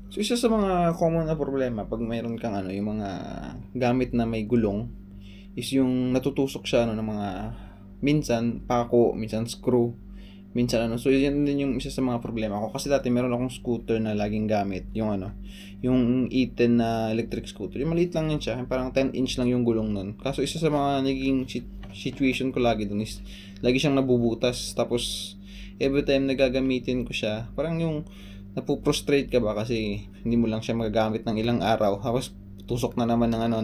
So, isa sa mga common na problema 'pag mayroon kang ano, yung mga gamit na may gulong is yung natutusok siya ano ng mga minsan pako, minsan screw, minsan ano. So, yan din yung isa sa mga problema ko. Kasi dati meron akong scooter na laging gamit, yung ano, yung E10 na electric scooter. Yung maliit lang yun siya, parang 10-inch lang yung gulong nun. Kaso isa sa mga naging situation ko lagi dun is lagi siyang nabubutas. Tapos every time na gagamitin ko siya, parang yung napuprostrate ka ba kasi hindi mo lang siya magagamit ng ilang araw tapos tusok na naman ng ano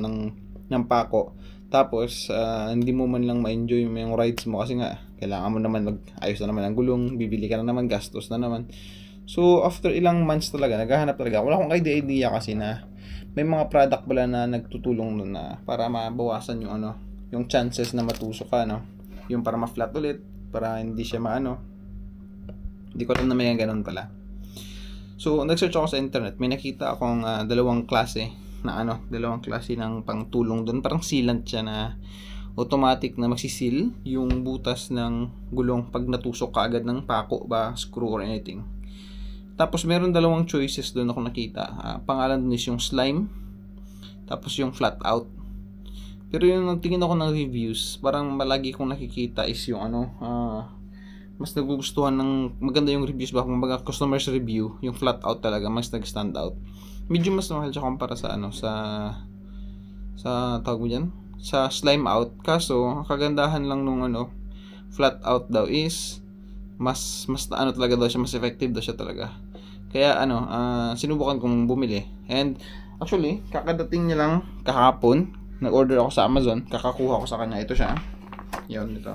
ng pako tapos hindi mo man lang ma-enjoy yung rides mo kasi nga kailangan mo naman mag-ayos na naman ang gulong, bibili ka na naman, gastos na naman. So after ilang months talaga naghahanap talaga, wala akong idea kasi na may mga product pala na nagtutulong nun na para mabawasan yung ano yung chances na matusok ka, no, yung para ma-flat ulit, para hindi siya maano. Hindi ko alam na may ganun pala. So, nag-search ako sa internet, may nakita akong dalawang klase dalawang klase ng pangtulong doon. Parang sealant siya na automatic na magsisil yung butas ng gulong pag natusok ka agad ng pako ba, screw or anything. Tapos meron dalawang choices doon ako nakita. Pangalan doon is yung slime, tapos yung flat out. Pero yung tingin ako ng reviews, parang malagi kong nakikita is yung ano, mas nagugustuhan ng maganda yung reviews ba kung mga customers review yung flat out talaga mas nag-stand out. Medyo mas mahal siya kumpara sa ano sa tawag mo diyan sa slime out. Kaso ang kagandahan lang nung ano flat out daw is mas ano talaga daw siya, mas effective daw siya talaga. Kaya ano sinubukan kong bumili, and actually kakadating niya lang kahapon. Nag-order ako sa Amazon, kakakuha ko sa kanya. Ito siya, yun, ito.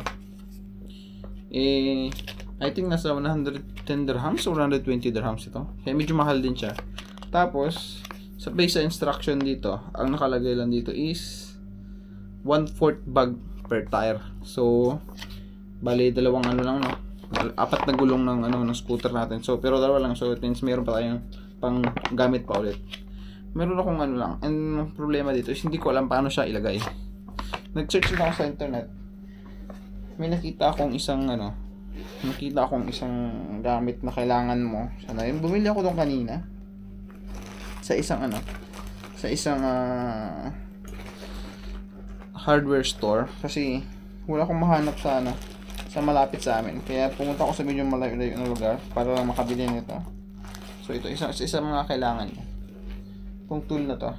I think nasa 110 dirhams or 120 dirhams ito. Kaya medyo mahal din siya. Tapos, sa base sa instruction dito, ang nakalagay lang dito is 1/4 bag per tire. So, bali dalawang ano lang, no. Apat na gulong ng ano ng scooter natin. So, pero dalawa lang. So, it means meron pa tayong pang gamit pa ulit. Meron akong ano lang. And problema dito is hindi ko alam paano siya ilagay. Nag-search din ako sa internet. May nakita akong isang gamit na kailangan mo. Sana yun, bumili ako doon kanina sa isang hardware store kasi wala akong mahanap sa malapit sa amin. Kaya pumunta ako sa medyo malayo-layo na lugar para lang makabili nito. So ito isa mga kailangan niya. Itong tool na to.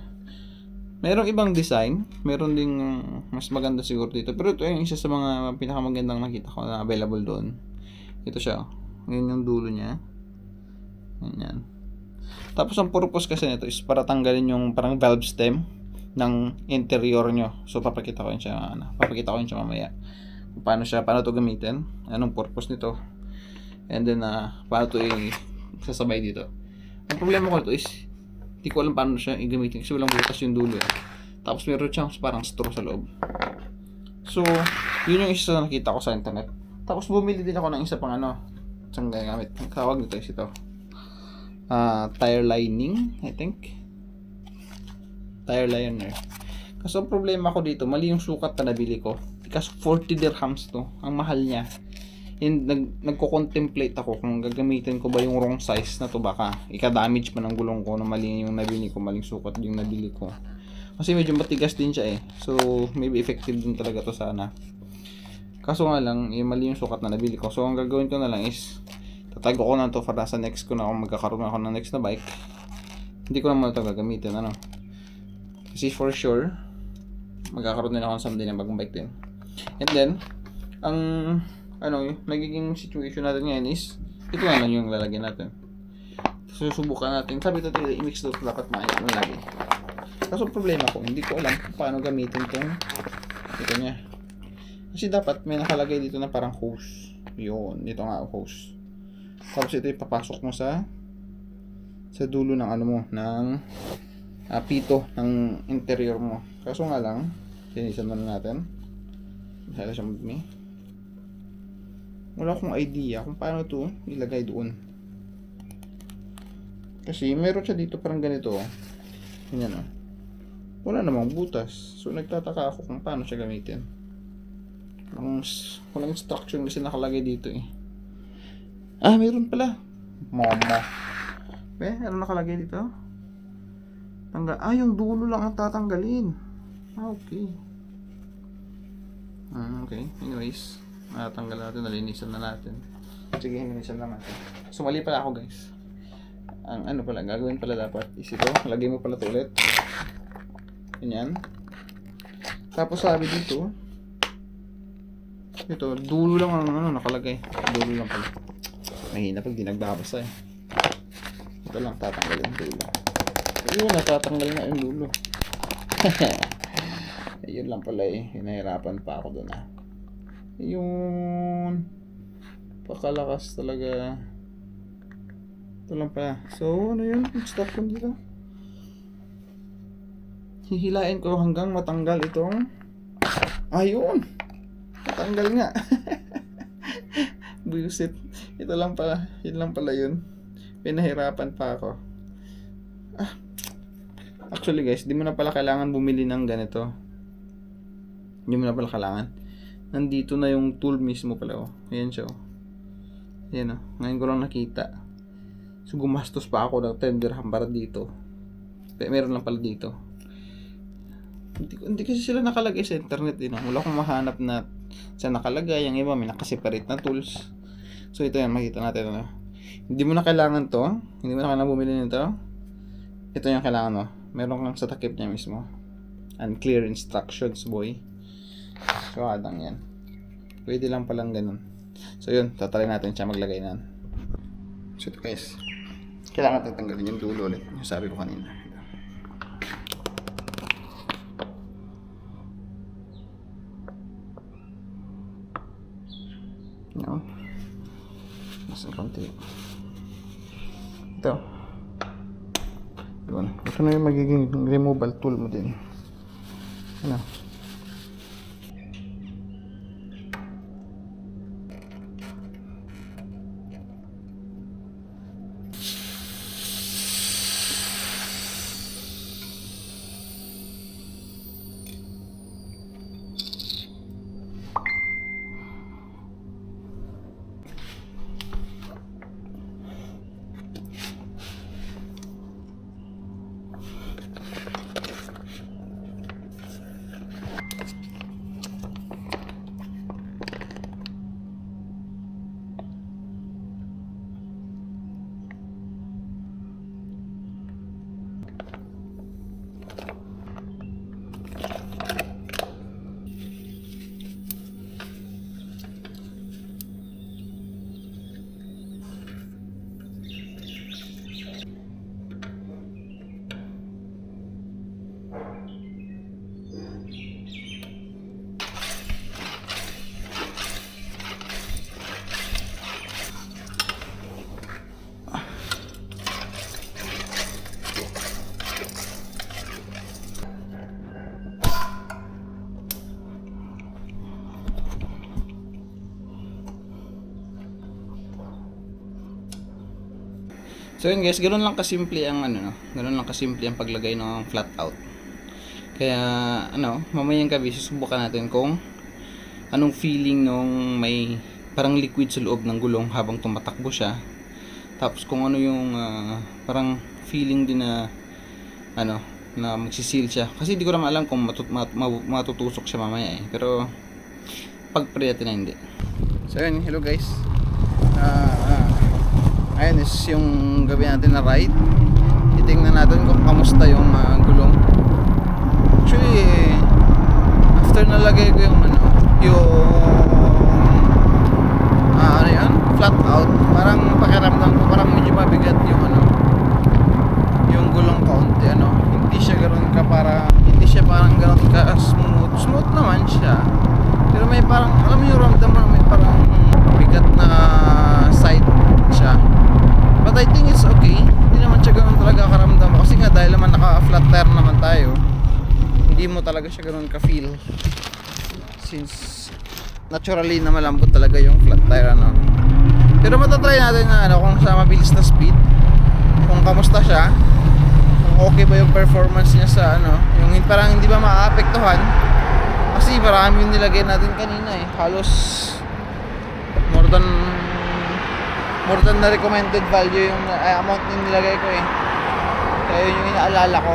Merong ibang design, meron ding mas maganda siguro dito. Pero ito yung isa sa mga pinakamagandang nakita ko na available doon. Ito siya. Ngayon yung dulo niya. Ganyan. Tapos ang purpose kasi nito is para tanggalin yung parang valve stem ng interior nyo. So papakita ko yun siya mamaya. Paano to gamitin, anong purpose nito. And then paano to sasabay dito. Ang problema ko nito is hindi ko alam paano siya i-gamitin kasi walang butas yung dulo. Tapos meron siyang parang straw sa loob. So, yun yung isa na nakita ko sa internet. Tapos bumili din ako ng isa pang isang gamit. Ang tawag nito is ito. Tire lining, I think. Tire liner. Kasi ang problema ko dito, mali yung sukat na nabili ko. Kasi 40 dirhams to. Ang mahal niya. And nagko-contemplate ako kung gagamitin ko ba yung wrong size na to, baka ika-damage pa ng gulong ko na mali yung nabili ko, maling sukat yung nabili ko. Kasi medyo matigas din siya So maybe effective din talaga to sana. Kaso nga lang, mali yung sukat na nabili ko. So ang gagawin ko na lang is tatago ko na to para sa next ko na kung magkakaroon ako ng next na bike. Hindi ko na muna ito gagamitin kasi for sure magkakaroon din ako someday ng bagong bike din. And then ang nagiging situation natin ngayon is ito na lang yung lalagyan natin. Susubukan natin. Sabi natin i-mix daw dapat maayos na lagi. Kaso problema ko, hindi ko alam kung paano gamitin ito niya. Kasi dapat may nakalagay dito na parang hose. Yun, dito nga hose. Tapos ito ipapasok mo sa dulo ng ng pito ng interior mo. Kaso nga lang, sinisan na natin. Masaya siya madumi. Wala akong idea kung paano to ilagay doon. Kasi meron siya dito parang ganito. Ganyan Wala namang butas. So nagtataka ako kung paano siya gamitin. Walang instruction kasi nakalagay dito Meron pala. Mama. Ano nakalagay dito? Yung dulo lang ang tatanggalin. Okay. Okay. Anyways, natanggal natin, nalinisan na natin. Sige, linisan na natin. Sumali pala ako, guys. Ang pala, gagawin pala dapat is ito. Lagay mo pala ito ulit. Ganyan. Tapos sabi dito, ito, dulo lang ang nakalagay. Dulo lang pala. Mahina pag di nagbabasa eh. Ito lang, tatanggalin yung dulo. Ayun, natatanggal na yung dulo. Ayun lang pala eh. Hinahirapan pa ako doon ah. Ayun. Pakalakas talaga. Ito lang pala. So, ano yun? Stop ko dito. Hihilain ko hanggang matanggal itong... Ayun! Matanggal nga. Buisit. Ito lang pala. Yun lang pala yun. Pinahirapan pa ako. Actually guys, di mo na pala kailangan bumili ng ganito. Hindi mo na pala kailangan. Nandito na yung tool mismo pala oh. Ayan siya oh. Ayan oh. Ngayon ko lang nakita. So gumastos pa ako ng 10 dirham para dito. Meron lang pala dito. Hindi kasi sila nakalagay sa internet din. Wala akong mahanap na sa nakalagay. Yung iba may nakaseparate na tools. So ito yan, makita natin ano. Hindi mo na kailangan to. Hindi mo na kailangan bumili nito. Ito yung kailangan mo. Meron kang sa takip niya mismo. Unclear instructions, boy. So, adang yan. Pwede lang palang ganun. So, yun. Tatry natin siya maglagay na. So, ito guys. Kailangan natin tanggalin yung dulo ulit. Yung sabi ko kanina. No. Mas ang konti. Ito. Yun. Ito na yung magiging removal tool mo din. Ano? So yun guys, ganoon lang kasimple ang ganoon lang kasimple ang paglagay ng flat out. Kaya mamayang gabi susubukan natin kung anong feeling nung may parang liquid sa loob ng gulong habang tumatakbo siya. Tapos kung ano yung parang feeling din na na magsisil siya. Kasi hindi ko naman alam kung matutusok siya mamaya eh. Pero pag-pray natin na hindi. So yun, hello guys. Ayan is yung gabi natin na ride. Titingnan natin kung kamusta yung gulong. Actually, after nalagay ko yung flat out, parang pakiramdam ko parang medyo mabigat yung gulong kaunti hindi siya parang gano'n ka smooth naman siya, pero may parang yung ramdam mo may parang bigat na side siya. But I think it's okay. Hindi naman siya gano'n talaga karamdam. Kasi nga dahil naman naka-flat tire naman tayo, hindi mo talaga siya gano'n ka-feel. Since naturally na malambot talaga yung flat tire Pero matatry natin na kung sa mabilis na speed, kung kamusta siya, kung okay ba yung performance niya sa yung parang hindi ba maapektuhan. Kasi marami yung nilagay natin kanina eh. Halos more than more than the recommended value yung amount na nilagay ko eh. Kaya yun yung inaalala ko.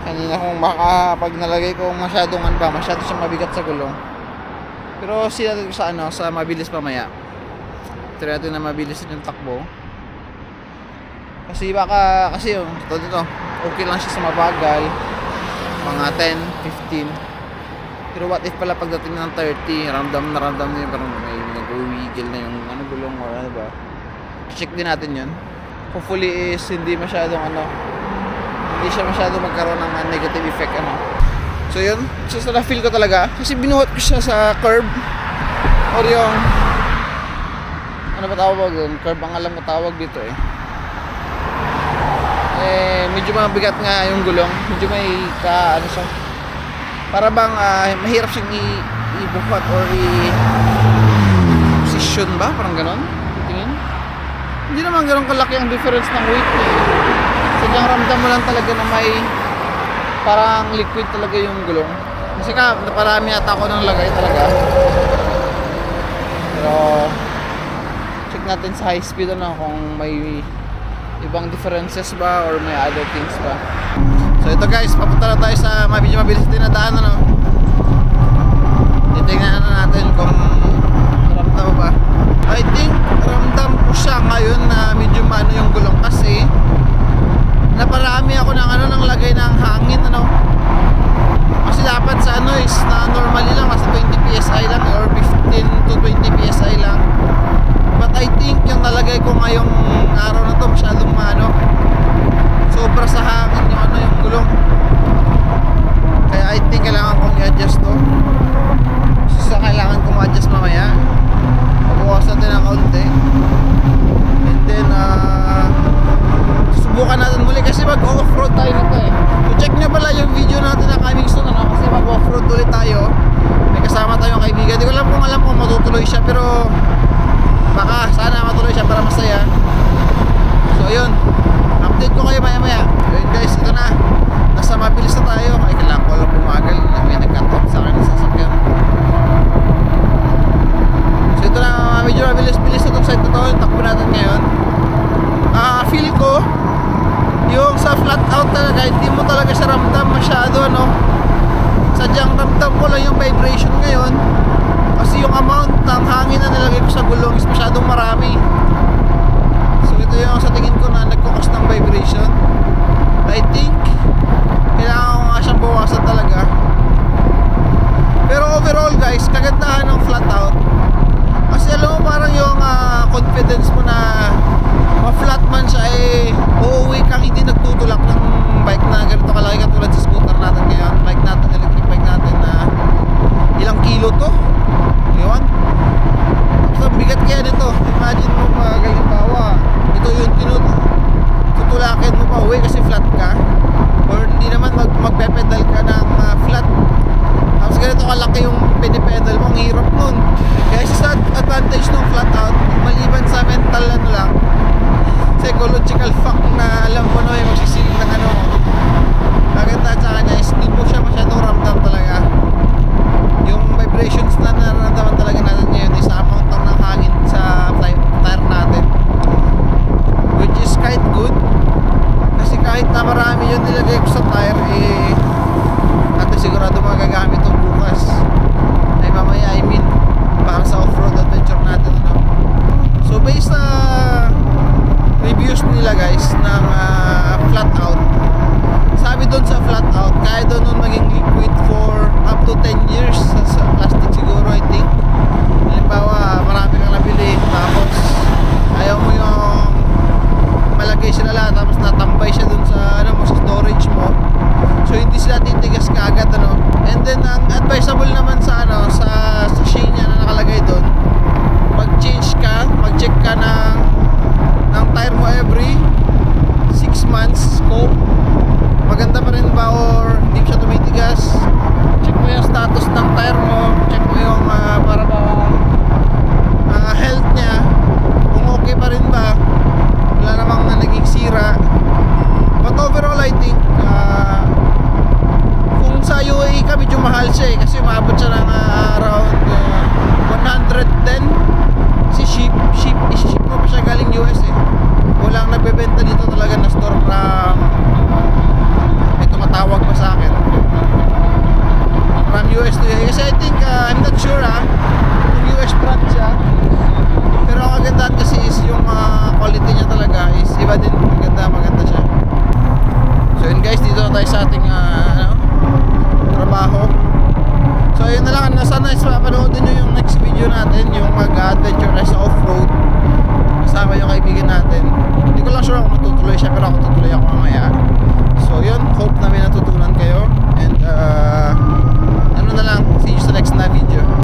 Kanina kung baka pag nalagay ko masyado siyang mabigat sa gulong. Pero sinabi ko sa mabilis mamaya. Try natin na mabilis yung takbo. Kasi yung dito, okay lang siya sa mabagal. Mga 10, 15. Pero what if pala pagdating ng 30, ramdam niya parang may nag-wiggle na yung gulong or ano ba. Check din natin yun. Hopefully is hindi siya masyado magkaroon ng negative effect So yun, so na-feel ko talaga. Kasi binuhat ko siya sa curb. Or yung ano ba tawag doon? Curb ang alam ko tawag dito eh. Medyo mabigat nga yung gulong. Medyo may siya. Para bang mahirap siyang ibuhat or position ba? Parang ganon. Tingin. Hindi naman ganon kalaki ang difference ng weight eh. Sadyang ramdam mo lang talaga na may parang liquid talaga yung gulong. Kasi naparami ata ako ng lagay talaga. Pero check natin sa high speed kung may ibang differences ba or may other things ba. So ito guys, papunta na tayo sa medyo mabilis din na daan Titingnan na natin kung ramdam mo ba. I think ramdam ko siya ngayon na medyo yung gulong kasi naparami ako ng lagay ng hangin kasi dapat sa is na normally lang nasa 20 PSI lang or 15 to 20 PSI lang, but I think yung nalagay ko ngayong araw na to masyadong sobra sa hangin yung gulong, kaya I think kailangan kong i-adjust to. So kailangan kong ma-adjust mamaya, pabukasan natin ng kaunti and then subukan natin muli kasi mag-off-road tayo nito eh. So check nyo pala yung video natin na coming soon kasi mag-off-road ulit tayo. May kasama tayong kaibigan. Di ko alam kung matutuloy siya, pero baka sana matuloy siya para masaya. So ayun, update ko kayo maya. Ayun guys, ito na. Nasa mabilis na tayo. Ay kailangan ko lang bumagal. May nag-cut off sa akin ng sasakyan. So ito na, medyo mabilis-bilis na itong side na to. Takbo natin ngayon. Feel ko yung sa flat out talaga, hindi mo talaga siya ramdam masyado sadyang ramdam ko lang yung vibration ngayon kasi yung amount ng hangin na nilagay ko sa gulong is masyadong marami. So ito yung sa tingin ko na nagkukos ng vibration. I think kailangan ko nga siyang bawasan talaga. Pero overall guys, kagandahan ng flat out kasi alam mo parang yung confidence mo na ma-flat man siya uuwi kang hindi nagtutulak ng bike na ganito kalaki katulad sa scooter natin ngayon, bike natin, electric bike natin na ilang kilo to, yun. Tapos ang bigat kaya nito, imagine mo pa galimbawa ito yung tutulakin mo pa uwi kasi flat ka or hindi naman magpe-pedal ka ng flat, tapos ganito kalaki yung pinipedal mo, ang hirap nun. Kaya sa advantage ng flat out, maliban sa mental lang, psychological fact na alam mo may magsisilip ng maganda sa kanya is hindi po siya masyadong ramdam talaga. Yung vibrations na nararamdaman talaga natin ngayon is amount ng hangin sa tire natin, which is quite good kasi kahit na marami yun nilagay ko sa tire natin sigurado magagamit ito bukas ay mamaya, para sa off-road adventure natin So based sa reviews nila guys ng flat out, sabi doon sa flat out kaya doon nun maging liquid for up to 10 years sa plastic siguro I think. Halimbawa marami kang nabili tapos ayaw mo yung malagay siya lahat tapos natambay siya doon sa sa storage mo, so hindi sila titigas kaagad and then ang advisable naman sa sa sachet niya na nakalagay doon, mag-check ka ng tire mo every 6 months scope mag-adventure tayo sa off-road kasama yung kaibigan natin.